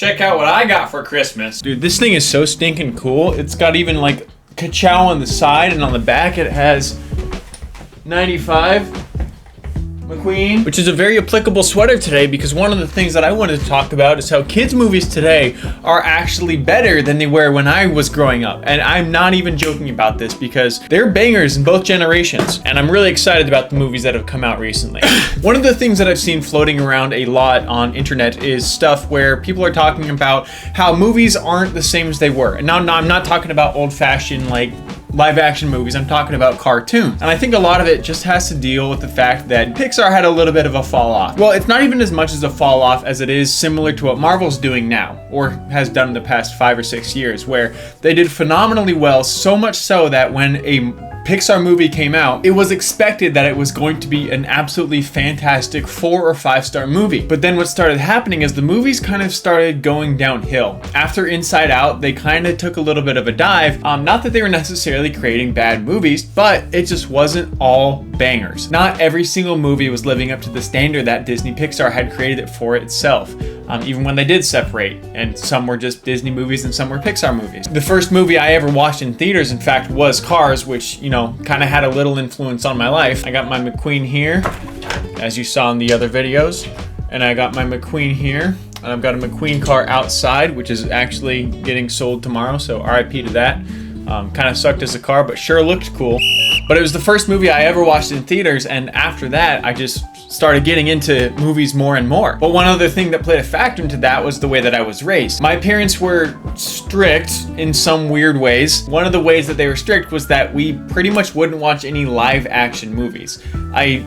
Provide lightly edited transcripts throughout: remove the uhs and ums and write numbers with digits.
Check out what I got for Christmas. Dude, this thing is so stinking cool. It's got even like ka-chow on the side, and on the back it has 95 McQueen, which is a very applicable sweater today because one of the things that I wanted to talk about is how kids' movies today are actually better than they were when I was growing up. And I'm not even joking about this because they're bangers in both generations. And I'm really excited about the movies that have come out recently. One of the things that I've seen floating around a lot on internet is stuff where people are talking about how movies aren't the same as they were. And now I'm not talking about old-fashioned like live action movies, I'm talking about cartoons. And I think a lot of it just has to deal with the fact that Pixar had a little bit of a fall off. Well, it's not even as much as a fall off as it is similar to what Marvel's doing now, or has done in the past 5 or 6 years, where they did phenomenally well, so much so that when a Pixar movie came out, it was expected that it was going to be an absolutely fantastic 4 or 5 star movie. But then what started happening is the movies kind of started going downhill. After Inside Out, they kind of took a little bit of a dive. Not that they were necessarily creating bad movies, but it just wasn't all bangers. Not every single movie was living up to the standard that Disney Pixar had created it for itself. Even when they did separate, and some were just Disney movies and some were Pixar movies. The first movie I ever watched in theaters, in fact, was Cars, which, you know, kind of had a little influence on my life. I got my McQueen here, as you saw in the other videos, and I got my McQueen here, and I've got a McQueen car outside, which is actually getting sold tomorrow, so RIP to that. Kind of sucked as a car, but sure looked cool. But it was the first movie I ever watched in theaters, and after that, I just started getting into movies more and more. But one other thing that played a factor into that was the way that I was raised. My parents were strict in some weird ways. One of the ways that they were strict was that we pretty much wouldn't watch any live action movies. I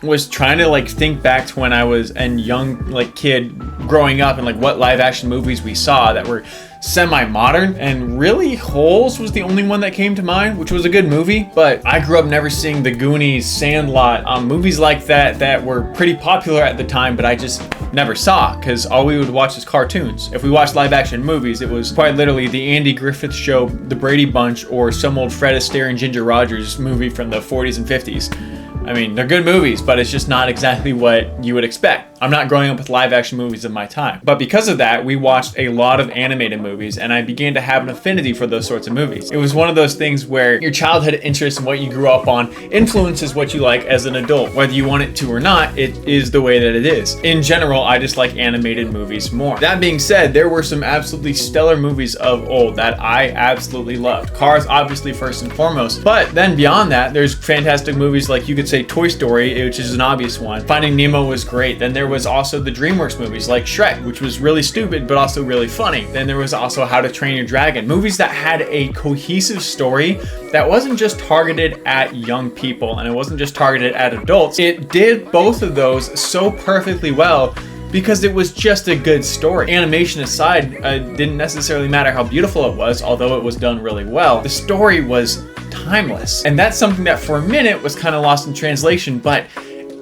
was trying to like think back to when I was a young like kid growing up and like what live action movies we saw that were semi-modern, and really Holes was the only one that came to mind, which was a good movie, but I grew up never seeing The Goonies, Sandlot, movies like that that were pretty popular at the time, but I just never saw because all we would watch is cartoons. If we watched live action movies, it was quite literally the Andy Griffith Show, The Brady Bunch, or some old Fred Astaire and Ginger Rogers movie from the 40s and 50s. I mean, they're good movies, but it's just not exactly what you would expect. I'm not growing up with live action movies of my time. But because of that, we watched a lot of animated movies, and I began to have an affinity for those sorts of movies. It was one of those things where your childhood interest and what you grew up on influences what you like as an adult. Whether you want it to or not, it is the way that it is. In general, I just like animated movies more. That being said, there were some absolutely stellar movies of old that I absolutely loved. Cars, obviously, first and foremost. But then beyond that, there's fantastic movies like you could say Toy Story, which is an obvious one. Finding Nemo was great. Then there was also the DreamWorks movies like Shrek, which was really stupid but also really funny. Then there was also How to Train Your Dragon. Movies that had a cohesive story that wasn't just targeted at young people and it wasn't just targeted at adults. It did both of those so perfectly well because it was just a good story. Animation aside, didn't necessarily matter how beautiful it was, although it was done really well. The story was timeless. And that's something that for a minute was kind of lost in translation, but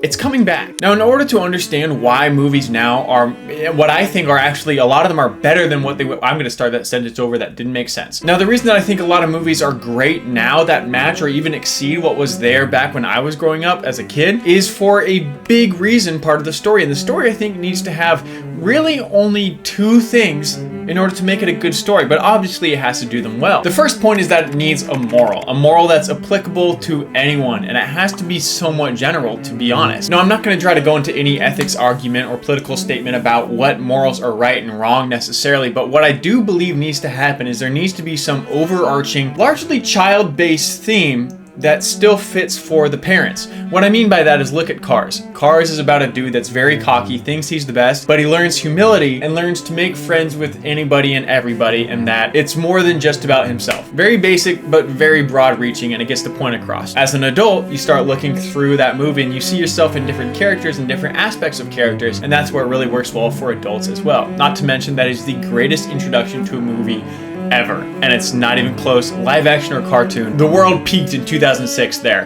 it's coming back. Now, in order to understand why movies now are, what I think are actually, a lot of them are better than what they were. I'm gonna start that sentence over, that didn't make sense. Now, the reason that I think a lot of movies are great now that match or even exceed what was there back when I was growing up as a kid is for a big reason, part of the story. And the story, I think, needs to have really only 2 things in order to make it a good story, but obviously it has to do them well. The first point is that it needs a moral that's applicable to anyone, and it has to be somewhat general, to be honest. Now, I'm not going to try to go into any ethics argument or political statement about what morals are right and wrong necessarily, but what I do believe needs to happen is there needs to be some overarching, largely child-based theme that still fits for the parents. What I mean by that is look at Cars. Cars is about a dude that's very cocky, thinks he's the best, but he learns humility and learns to make friends with anybody and everybody, and that it's more than just about himself. Very basic, but very broad reaching, and it gets the point across. As an adult, you start looking through that movie and you see yourself in different characters and different aspects of characters, and that's where it really works well for adults as well. Not to mention that is the greatest introduction to a movie ever, and it's not even close. Live action or cartoon, the world peaked in 2006 there.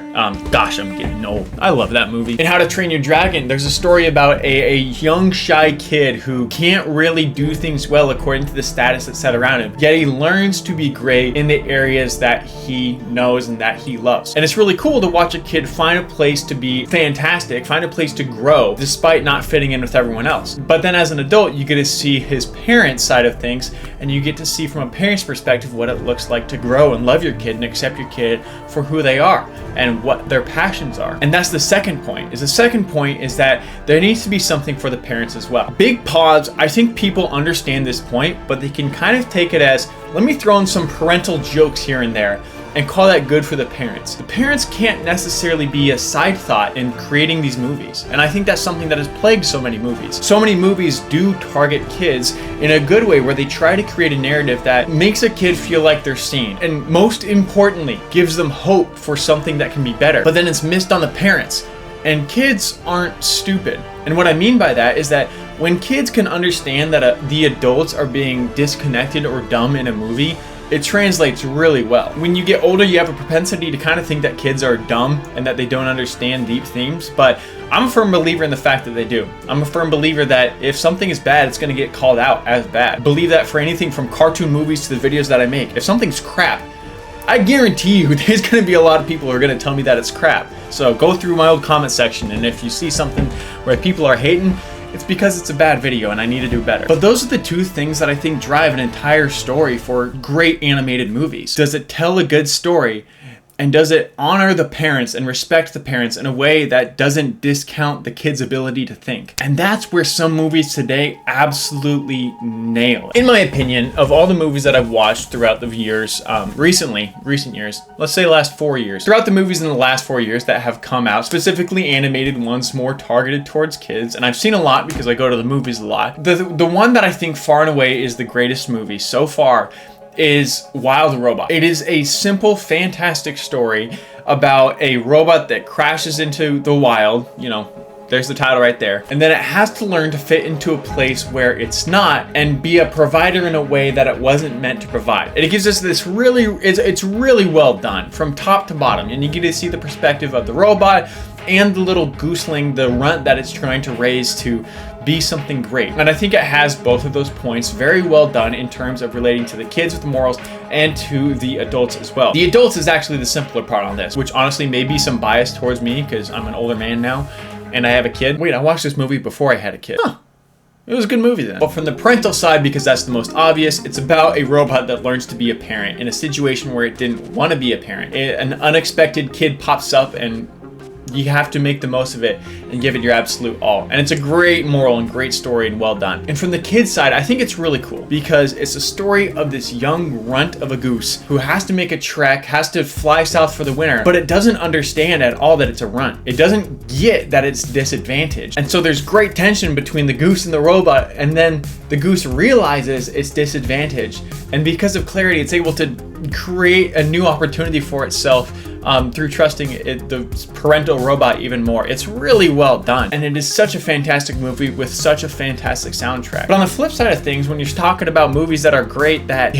Gosh, I'm getting old. I love that movie. In How to Train Your Dragon, there's a story about a young, shy kid who can't really do things well according to the status that's set around him, yet he learns to be great in the areas that he knows and that he loves. And it's really cool to watch a kid find a place to be fantastic, find a place to grow, despite not fitting in with everyone else. But then as an adult, you get to see his parents' side of things, and you get to see from a parent's perspective what it looks like to grow and love your kid and accept your kid for who they are and what their passions are. And that's the second point. The second point is that there needs to be something for the parents as well. Big pause. I think people understand this point, but they can kind of take it as, let me throw in some parental jokes here and there and call that good for the parents. The parents can't necessarily be a side thought in creating these movies. And I think that's something that has plagued so many movies. So many movies do target kids in a good way, where they try to create a narrative that makes a kid feel like they're seen, and most importantly, gives them hope for something that can be better. But then it's missed on the parents. And kids aren't stupid. And what I mean by that is that when kids can understand that the adults are being disconnected or dumb in a movie, it translates really well. When you get older, you have a propensity to kind of think that kids are dumb and that they don't understand deep themes, but I'm a firm believer in the fact that they do. I'm a firm believer that if something is bad, it's going to get called out as bad. I believe that for anything from cartoon movies to the videos that I make. If something's crap, I guarantee you there's going to be a lot of people who are going to tell me that it's crap. So go through my old comment section, and if you see something where people are hating, it's because it's a bad video and I need to do better. But those are the two things that I think drive an entire story for great animated movies. Does it tell a good story? And does it honor the parents and respect the parents in a way that doesn't discount the kid's ability to think? And that's where some movies today absolutely nail it. In my opinion, of all the movies that I've watched throughout the years, recent years, let's say last 4 years, throughout the movies in the last 4 years that have come out, specifically animated ones more targeted towards kids, and I've seen a lot because I go to the movies a lot, the one that I think far and away is the greatest movie so far is Wild Robot. It is a simple, fantastic story about a robot that crashes into the wild, you know, there's the title right there. And then it has to learn to fit into a place where it's not and be a provider in a way that it wasn't meant to provide. And it gives us this it's really well done from top to bottom. And you get to see the perspective of the robot and the little gooseling, the runt that it's trying to raise to be something great. And I think it has both of those points very well done in terms of relating to the kids with morals and to the adults as well. The adults is actually the simpler part on this, which honestly may be some bias towards me because I'm an older man now and I have a kid. Wait, I watched this movie before I had a kid. Huh. It was a good movie then. But from the parental side, because that's the most obvious, it's about a robot that learns to be a parent in a situation where it didn't want to be a parent. An unexpected kid pops up and you have to make the most of it and give it your absolute all. And it's a great moral and great story and well done. And from the kids side, I think it's really cool because it's a story of this young runt of a goose who has to make a trek, has to fly south for the winter, but it doesn't understand at all that it's a runt. It doesn't get that it's disadvantaged. And so there's great tension between the goose and the robot, and then the goose realizes it's disadvantaged. And because of clarity, it's able to create a new opportunity for itself through trusting the parental robot even more. It's really well done, and it is such a fantastic movie with such a fantastic soundtrack. But on the flip side of things, when you're talking about movies that are great, that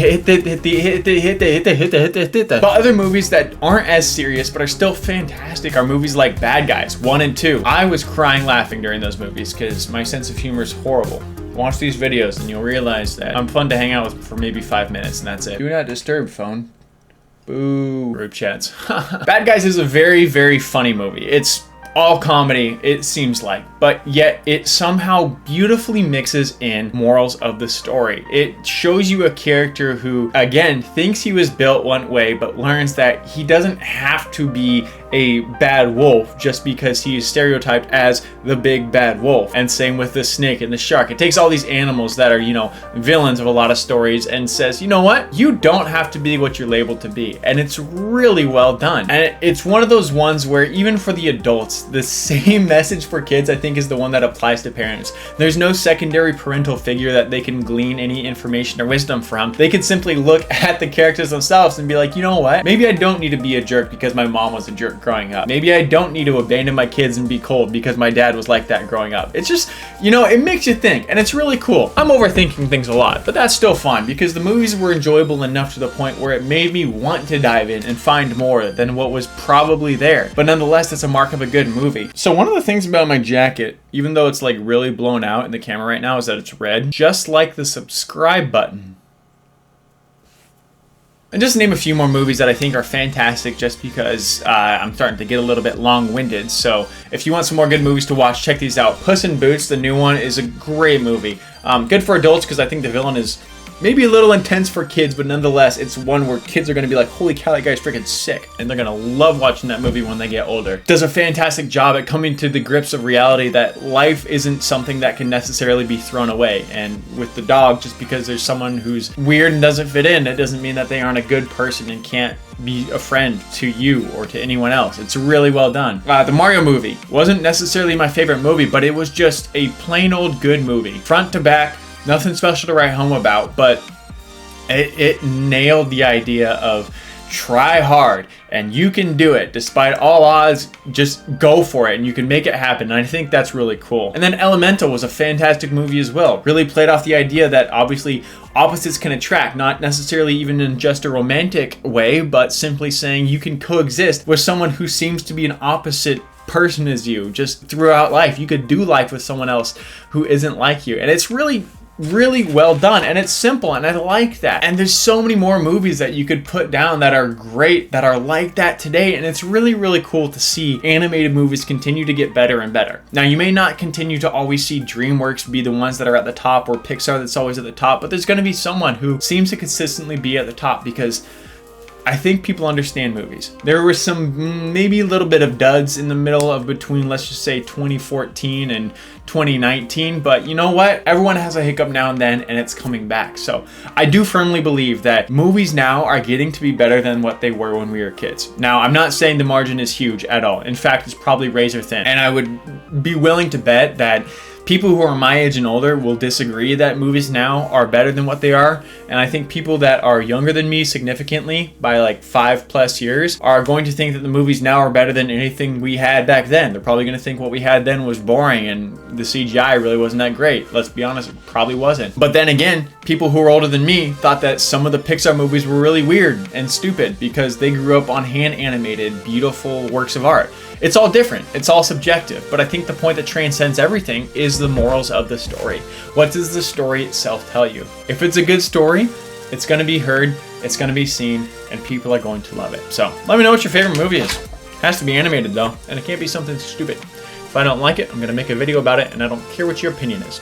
but other movies that aren't as serious but are still fantastic are movies like Bad Guys 1 and 2. I was crying laughing during those movies because my sense of humor is horrible. Watch these videos and you'll realize that I'm fun to hang out with for maybe 5 minutes and that's it. Do not disturb, phone. Boo. Group chats. Bad Guys is a very, very funny movie. It's all comedy, it seems like, but yet it somehow beautifully mixes in morals of the story. It shows you a character who, again, thinks he was built one way, but learns that he doesn't have to be a bad wolf just because he is stereotyped as the big bad wolf. And same with the snake and the shark. It takes all these animals that are, you know, villains of a lot of stories and says, you know what? You don't have to be what you're labeled to be. And it's really well done. And it's one of those ones where even for the adults, the same message for kids, I think, is the one that applies to parents. There's no secondary parental figure that they can glean any information or wisdom from. They can simply look at the characters themselves and be like, you know what? Maybe I don't need to be a jerk because my mom was a jerk growing up. Maybe I don't need to abandon my kids and be cold because my dad was like that growing up. It's just, you know, it makes you think, and it's really cool. I'm overthinking things a lot, but that's still fun because the movies were enjoyable enough to the point where it made me want to dive in and find more than what was probably there. But nonetheless, it's a mark of a good movie. So one of the things about my jacket, even though it's like really blown out in the camera right now, is that it's red, just like the subscribe button. And just to name a few more movies that I think are fantastic just because I'm starting to get a little bit long-winded. So if you want some more good movies to watch, check these out. Puss in Boots, the new one, is a great movie. Good for adults because I think the villain is maybe a little intense for kids, but nonetheless, it's one where kids are going to be like, holy cow, that guy's freaking sick. And they're going to love watching that movie when they get older. Does a fantastic job at coming to the grips of reality that life isn't something that can necessarily be thrown away. And with the dog, just because there's someone who's weird and doesn't fit in, it doesn't mean that they aren't a good person and can't be a friend to you or to anyone else. It's really well done. The Mario movie wasn't necessarily my favorite movie, but it was just a plain old good movie. Front to back, nothing special to write home about, but it nailed the idea of try hard and you can do it despite all odds. Just go for it and you can make it happen, and I think that's really cool. And then Elemental was a fantastic movie as well. Really played off the idea that obviously opposites can attract, not necessarily even in just a romantic way, but simply saying you can coexist with someone who seems to be an opposite person as you. Just throughout life, you could do life with someone else who isn't like you, and it's really well done, and it's simple, and I like that. And there's so many more movies that you could put down that are great, that are like that today, and it's really cool to see animated movies continue to get better and better. Now, you may not continue to always see DreamWorks be the ones that are at the top, or Pixar that's always at the top, but there's going to be someone who seems to consistently be at the top because I think people understand movies. There were some maybe a little bit of duds in the middle of between, let's just say, 2014 and 2019, but you know what? Everyone has a hiccup now and then, and it's coming back. So I do firmly believe that movies now are getting to be better than what they were when we were kids. Now, I'm not saying the margin is huge at all. In fact, it's probably razor thin, and I would be willing to bet that people who are my age and older will disagree that movies now are better than what they are. And I think people that are younger than me significantly by like 5+ years are going to think that the movies now are better than anything we had back then. They're probably going to think what we had then was boring and the CGI really wasn't that great. Let's be honest, it probably wasn't. But then again, people who are older than me thought that some of the Pixar movies were really weird and stupid because they grew up on hand animated, beautiful works of art. It's all different. It's all subjective. But I think the point that transcends everything is the morals of the story. What does the story itself tell you? If it's a good story, it's going to be heard, it's going to be seen, and people are going to love it. So let me know what your favorite movie is. It has to be animated though, and it can't be something stupid. If I don't like it, I'm going to make a video about it, and I don't care what your opinion is.